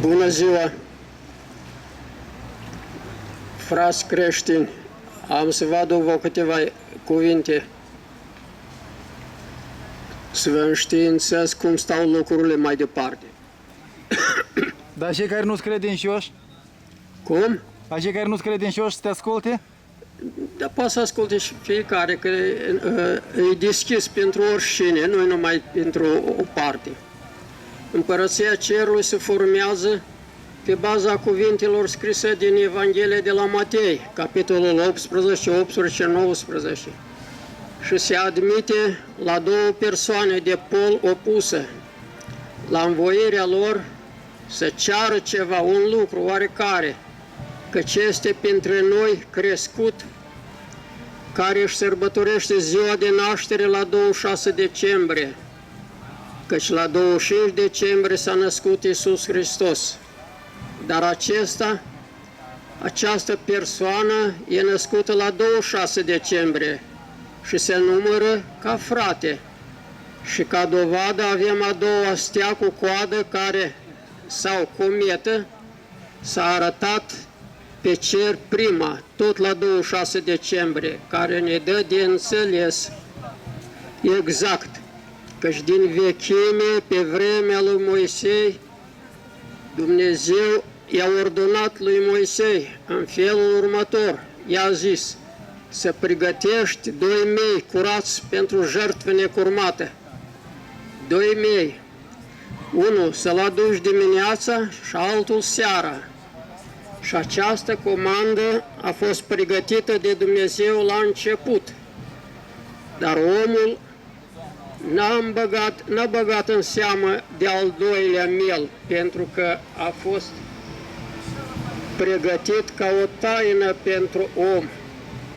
Bună ziua, frați creștini! Am să vă aduc câteva cuvinte să vă înștiințez cum stau lucrurile mai departe. Dar cei care nu-s credincioși? Cum? A cei care nu-s credincioși să te asculte? Dar poate să asculte și fiecare, că e deschis pentru oricine, nu numai pentru o parte. Împărăția Cerului se formează pe baza cuvintelor scrise din Evanghelia de la Matei, capitolul 18, 18, 19. Și se admite la două persoane de pol opuse, la învoirea lor să ceară ceva, un lucru oarecare, căci este printre noi crescut, care își sărbătorește ziua de naștere la 26 decembrie, căci la 25 decembrie s-a născut Iisus Hristos. Dar această persoană e născută la 26 decembrie și se numără ca frate. Și ca dovadă avem a doua stea cu coadă care, sau cometă, s-a arătat pe cer prima, tot la 26 decembrie, care ne dă de înțeles exact, căci din vechime, pe vremea lui Moisei, Dumnezeu i-a ordonat lui Moisei în felul următor, i-a zis să pregătești 2 mei curați pentru jertfă necurmată. 2 mei, unul să-l aduci dimineața și altul seara. Și această comandă a fost pregătită de Dumnezeu la început, dar omul n-a băgat în seamă de al doilea mel, pentru că a fost pregătit ca o taină pentru om.